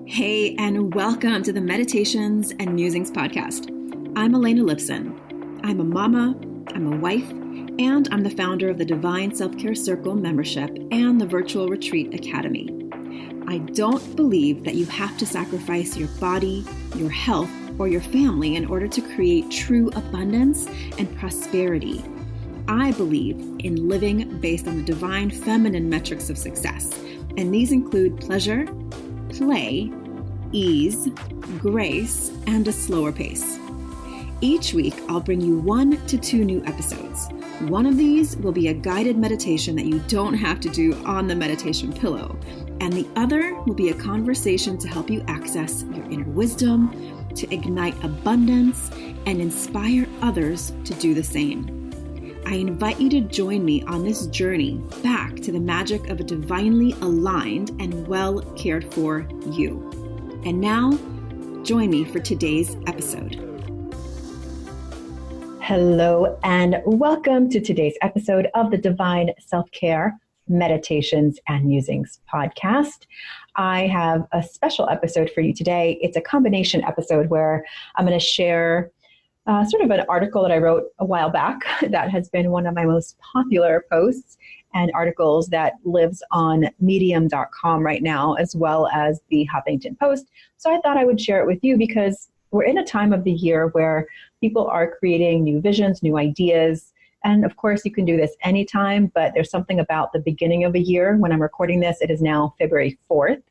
Hey, and welcome to the Meditations and Musings podcast. I'm Elena Lipson. I'm a mama, I'm a wife, and I'm the founder of the Divine Self-Care Circle membership and the Virtual Retreat Academy. I don't believe that you have to sacrifice your body, your health, or your family in order to create true abundance and prosperity. I believe in living based on the divine feminine metrics of success, and these include pleasure, play, ease, grace, and a slower pace. Each week, I'll bring you 1 to 2 new episodes. One of these will be a guided meditation that you don't have to do on the meditation pillow, and the other will be a conversation to help you access your inner wisdom, to ignite abundance, and inspire others to do the same. I invite you to join me on this journey back to the magic of a divinely aligned and well cared for you. And now, join me for today's episode. Hello, and welcome to today's episode of the Divine Self-Care Meditations and Musings podcast. I have a special episode for you today. It's a combination episode where I'm going to share sort of an article that I wrote a while back that has been one of my most popular posts and articles that lives on medium.com right now, as well as the Huffington Post. So I thought I would share it with you because we're in a time of the year where people are creating new visions, new ideas. And of course, you can do this anytime, but there's something about the beginning of a year. When I'm recording this, it is now February 4th.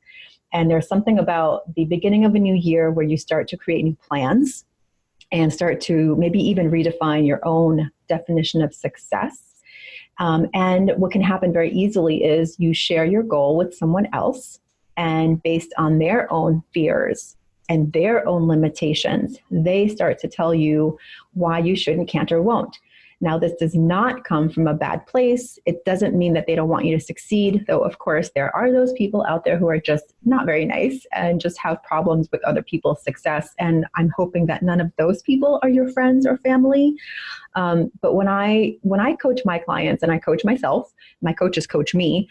And there's something about the beginning of a new year where you start to create new plans and start to maybe even redefine your own definition of success. And what can happen very easily is you share your goal with someone else, and based on their own fears and their own limitations, they start to tell you why you shouldn't, can't, or won't. Now, this does not come from a bad place. It doesn't mean that they don't want you to succeed, though, of course, there are those people out there who are just not very nice and just have problems with other people's success. And I'm hoping that none of those people are your friends or family. But when I coach my clients, and I coach myself, my coaches coach me,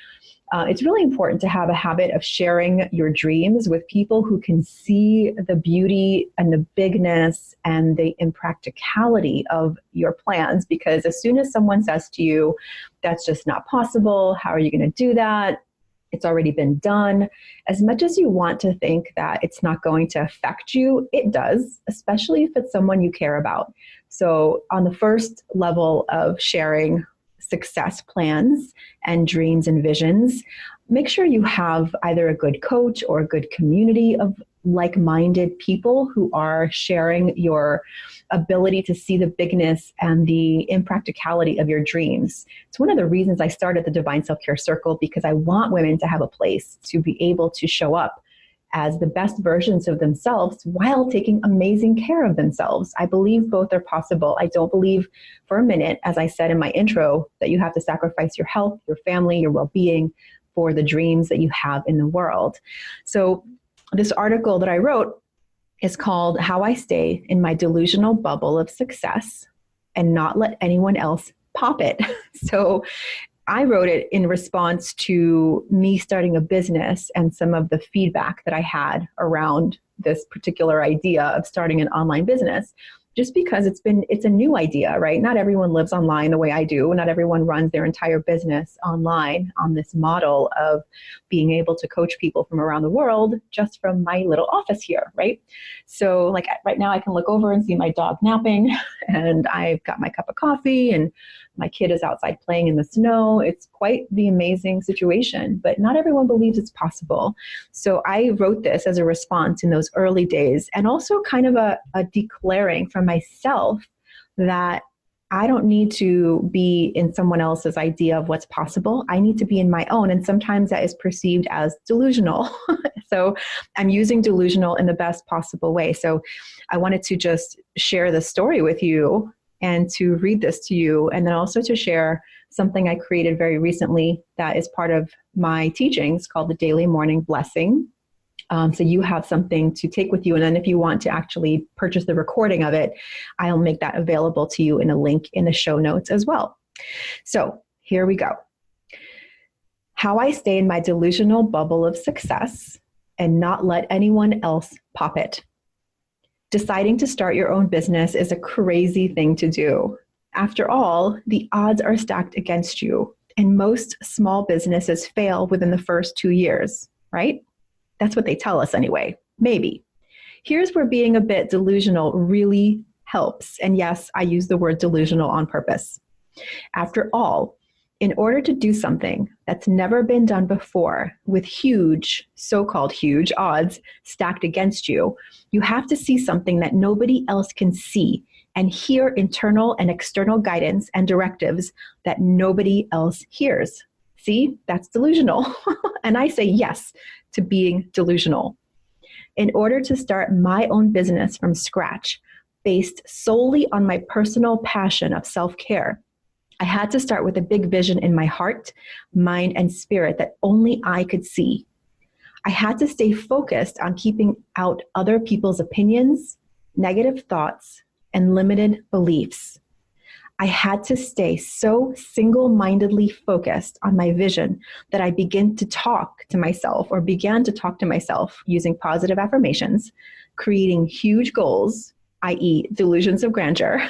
it's really important to have a habit of sharing your dreams with people who can see the beauty and the bigness and the impracticality of your plans. Because as soon as someone says to you, that's just not possible, how are you going to do that? It's already been done. As much as you want to think that it's not going to affect you, it does, especially if it's someone you care about. So on the first level of sharing success plans and dreams and visions, make sure you have either a good coach or a good community of like-minded people who are sharing your ability to see the bigness and the impracticality of your dreams. It's one of the reasons I started the Divine Self-Care Circle, because I want women to have a place to be able to show up as the best versions of themselves while taking amazing care of themselves. I believe both are possible. I don't believe for a minute, as I said in my intro, that you have to sacrifice your health, your family, your well-being for the dreams that you have in the world. So this article that I wrote is called How I Stay in My Delusional Bubble of Success and Not Let Anyone Else Pop It. So I wrote it in response to me starting a business and some of the feedback that I had around this particular idea of starting an online business. Just because it's a new idea, right? Not everyone lives online the way I do. Not everyone runs their entire business online on this model of being able to coach people from around the world just from my little office here, right? So like right now I can look over and see my dog napping, and I've got my cup of coffee, and my kid is outside playing in the snow. It's quite the amazing situation, but not everyone believes it's possible. So I wrote this as a response in those early days, and also kind of a declaring from myself that I don't need to be in someone else's idea of what's possible. I need to be in my own. And sometimes that is perceived as delusional. So I'm using delusional in the best possible way. So I wanted to just share the story with you and to read this to you, and then also to share something I created very recently that is part of my teachings called the Daily Morning Blessing. So you have something to take with you. And then if you want to actually purchase the recording of it, I'll make that available to you in a link in the show notes as well. So here we go. How I stay in my delusional bubble of success and not let anyone else pop it. Deciding to start your own business is a crazy thing to do. After all, the odds are stacked against you, and most small businesses fail within the first 2 years, right? That's what they tell us anyway. Maybe. Here's where being a bit delusional really helps. And yes, I use the word delusional on purpose. After all, in order to do something that's never been done before with huge, so-called huge odds stacked against you, you have to see something that nobody else can see and hear internal and external guidance and directives that nobody else hears. See, that's delusional. And I say yes to being delusional. In order to start my own business from scratch, based solely on my personal passion of self-care, I had to start with a big vision in my heart, mind, and spirit that only I could see. I had to stay focused on keeping out other people's opinions, negative thoughts, and limited beliefs. I had to stay so single-mindedly focused on my vision that I began to talk to myself using positive affirmations, creating huge goals, i.e. delusions of grandeur,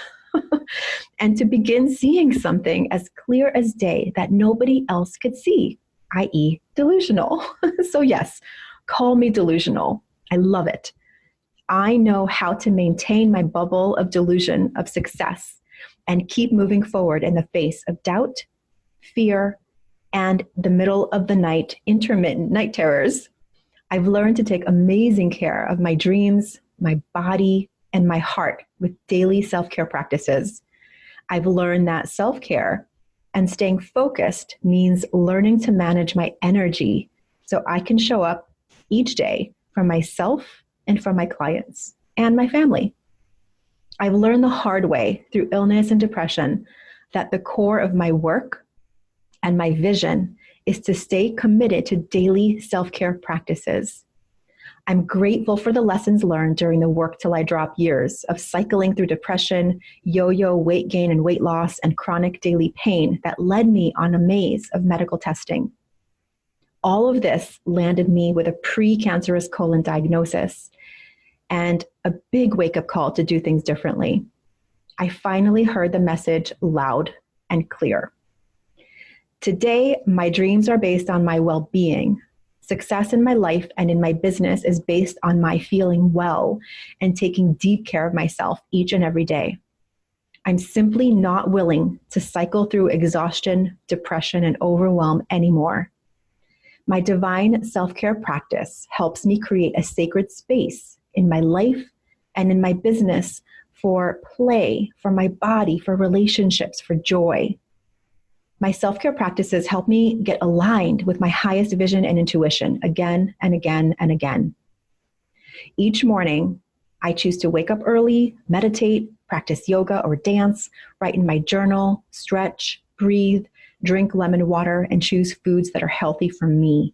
and to begin seeing something as clear as day that nobody else could see, i.e. delusional. So yes, call me delusional. I love it. I know how to maintain my bubble of delusion of success and keep moving forward in the face of doubt, fear, and the middle of the night, intermittent night terrors. I've learned to take amazing care of my dreams, my body, and my heart with daily self-care practices. I've learned that self-care and staying focused means learning to manage my energy so I can show up each day for myself and for my clients and my family. I've learned the hard way through illness and depression that the core of my work and my vision is to stay committed to daily self-care practices. I'm grateful for the lessons learned during the work till I drop years of cycling through depression, yo-yo weight gain and weight loss, and chronic daily pain that led me on a maze of medical testing. All of this landed me with a pre-cancerous colon diagnosis and a big wake-up call to do things differently. I finally heard the message loud and clear. Today, my dreams are based on my well-being. Success in my life and in my business is based on my feeling well and taking deep care of myself each and every day. I'm simply not willing to cycle through exhaustion, depression, and overwhelm anymore. My divine self-care practice helps me create a sacred space in my life and in my business for play, for my body, for relationships, for joy. My self-care practices help me get aligned with my highest vision and intuition again and again and again. Each morning, I choose to wake up early, meditate, practice yoga or dance, write in my journal, stretch, breathe, drink lemon water, and choose foods that are healthy for me.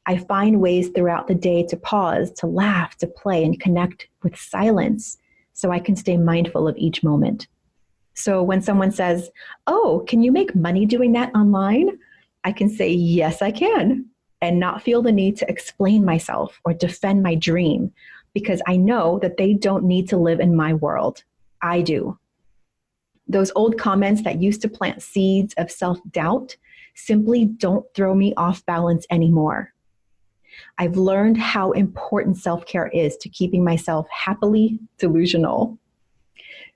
I find ways throughout the day to pause, to laugh, to play, and connect with silence so I can stay mindful of each moment. So when someone says, "Oh, can you make money doing that online?" I can say, "Yes, I can," and not feel the need to explain myself or defend my dream because I know that they don't need to live in my world. I do. Those old comments that used to plant seeds of self-doubt simply don't throw me off balance anymore. I've learned how important self-care is to keeping myself happily delusional.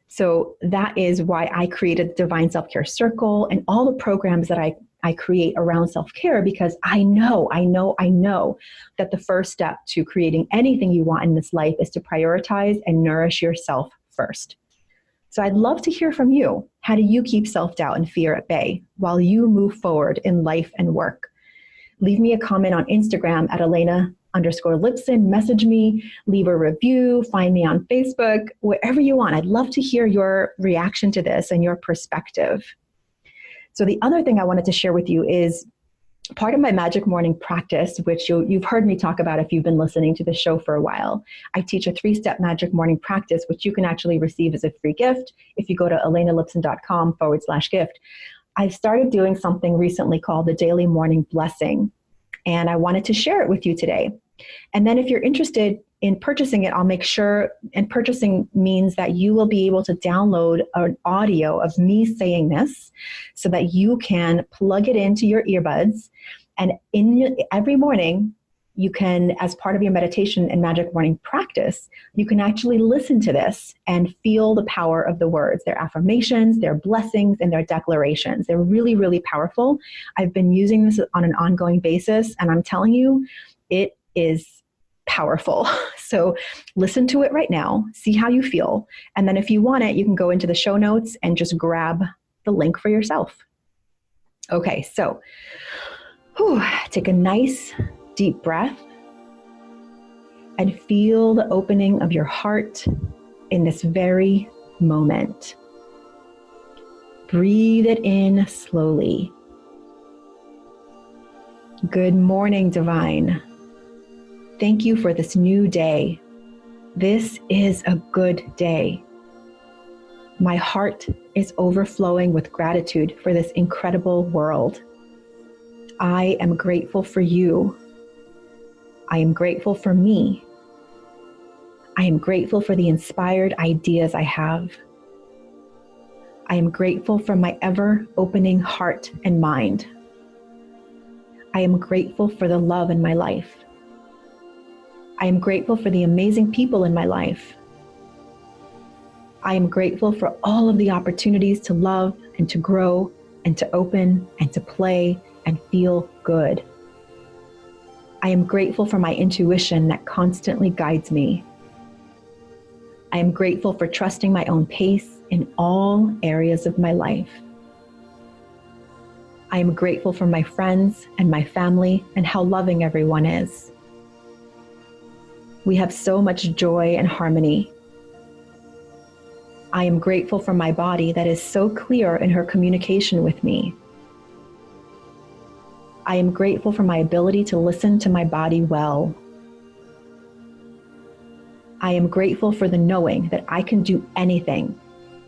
So that is why I created the Divine Self-Care Circle and all the programs that I create around self-care, because I know that the first step to creating anything you want in this life is to prioritize and nourish yourself first. So I'd love to hear from you. How do you keep self-doubt and fear at bay while you move forward in life and work? Leave me a comment on Instagram at Elena_Lipson, message me, leave a review, find me on Facebook, wherever you want. I'd love to hear your reaction to this and your perspective. So the other thing I wanted to share with you is part of my Magic Morning practice, which you've heard me talk about if you've been listening to the show for a while. I teach a 3-step Magic Morning practice, which you can actually receive as a free gift if you go to elenalipson.com/gift. I've started doing something recently called the Daily Morning Blessing, and I wanted to share it with you today. And then if you're interested in purchasing it, I'll make sure, and purchasing means that you will be able to download an audio of me saying this so that you can plug it into your earbuds. And every morning, you can, as part of your meditation and magic morning practice, you can actually listen to this and feel the power of the words, their affirmations, their blessings, and their declarations. They're really, really powerful. I've been using this on an ongoing basis, and I'm telling you, it is powerful. So listen to it right now, see how you feel. And then if you want it, you can go into the show notes and just grab the link for yourself. Okay, so take a nice deep breath and feel the opening of your heart in this very moment. Breathe it in slowly. Good morning, Divine. Thank you for this new day. This is a good day. My heart is overflowing with gratitude for this incredible world. I am grateful for you. I am grateful for me. I am grateful for the inspired ideas I have. I am grateful for my ever-opening heart and mind. I am grateful for the love in my life. I am grateful for the amazing people in my life. I am grateful for all of the opportunities to love and to grow and to open and to play and feel good. I am grateful for my intuition that constantly guides me. I am grateful for trusting my own pace in all areas of my life. I am grateful for my friends and my family and how loving everyone is. We have so much joy and harmony. I am grateful for my body that is so clear in her communication with me. I am grateful for my ability to listen to my body well. I am grateful for the knowing that I can do anything,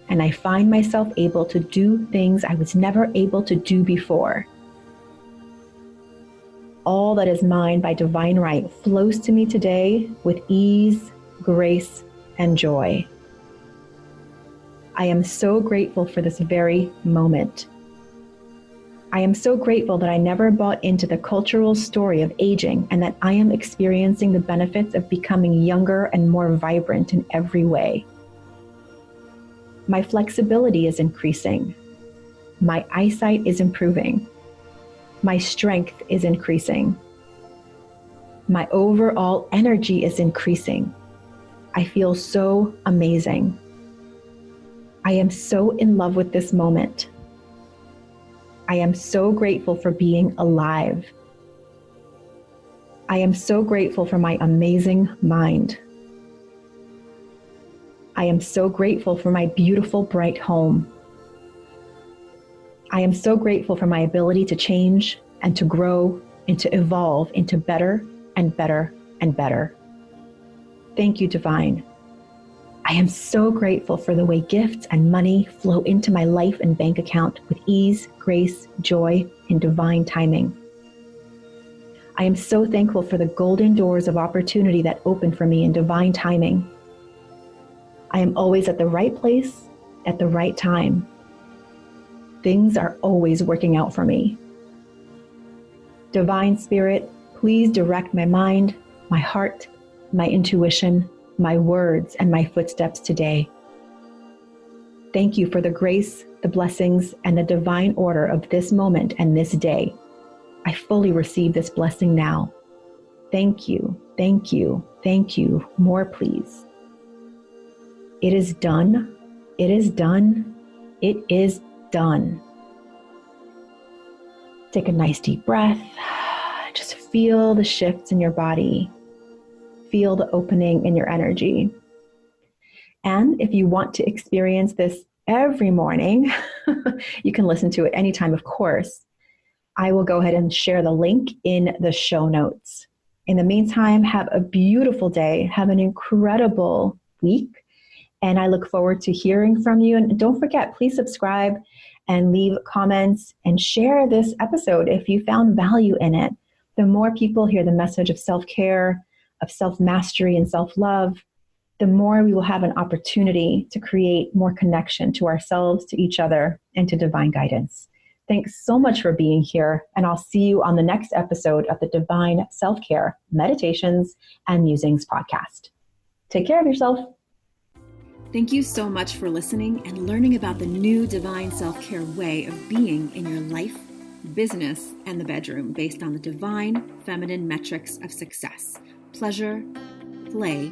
and I find myself able to do things I was never able to do before. All that is mine by divine right flows to me today with ease, grace, and joy. I am so grateful for this very moment. I am so grateful that I never bought into the cultural story of aging and that I am experiencing the benefits of becoming younger and more vibrant in every way. My flexibility is increasing. My eyesight is improving. My strength is increasing. My overall energy is increasing. I feel so amazing. I am so in love with this moment. I am so grateful for being alive. I am so grateful for my amazing mind. I am so grateful for my beautiful, bright home. I am so grateful for my ability to change and to grow and to evolve into better and better and better. Thank you, Divine. I am so grateful for the way gifts and money flow into my life and bank account with ease, grace, joy, and divine timing. I am so thankful for the golden doors of opportunity that open for me in divine timing. I am always at the right place at the right time. Things are always working out for me. Divine Spirit, please direct my mind, my heart, my intuition, my words, and my footsteps today. Thank you for the grace, the blessings, and the divine order of this moment and this day. I fully receive this blessing now. Thank you, thank you, thank you. More, please. It is done. It is done. It is done. Take a nice deep breath. Just feel the shifts in your body. Feel the opening in your energy. And if you want to experience this every morning, you can listen to it anytime, of course. I will go ahead and share the link in the show notes. In the meantime, have a beautiful day. Have an incredible week. And I look forward to hearing from you. And don't forget, please subscribe and leave comments and share this episode if you found value in it. The more people hear the message of self-care, of self-mastery and self-love, the more we will have an opportunity to create more connection to ourselves, to each other, and to divine guidance. Thanks so much for being here, and I'll see you on the next episode of the Divine Self-Care Meditations and Musings podcast. Take care of yourself. Thank you so much for listening and learning about the new divine self-care way of being in your life, business, and the bedroom based on the divine feminine metrics of success: pleasure, play,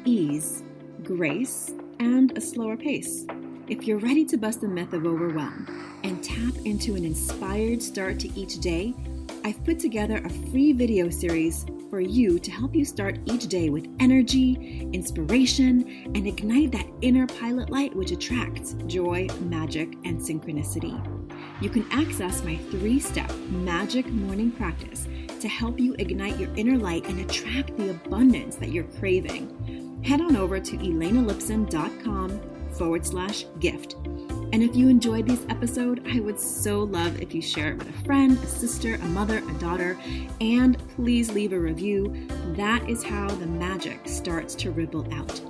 ease, grace, and a slower pace. If you're ready to bust the myth of overwhelm and tap into an inspired start to each day, I've put together a free video series for you to help you start each day with energy, inspiration, and ignite that inner pilot light which attracts joy, magic, and synchronicity. You can access my 3-step magic morning practice to help you ignite your inner light and attract the abundance that you're craving. Head on over to elenalipson.com/gift. And if you enjoyed this episode, I would so love if you share it with a friend, a sister, a mother, a daughter, and please leave a review. That is how the magic starts to ripple out.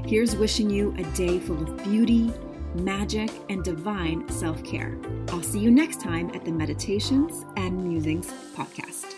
Here's wishing you a day full of beauty, magic, and divine self-care. I'll see you next time at the Meditations and Musings podcast.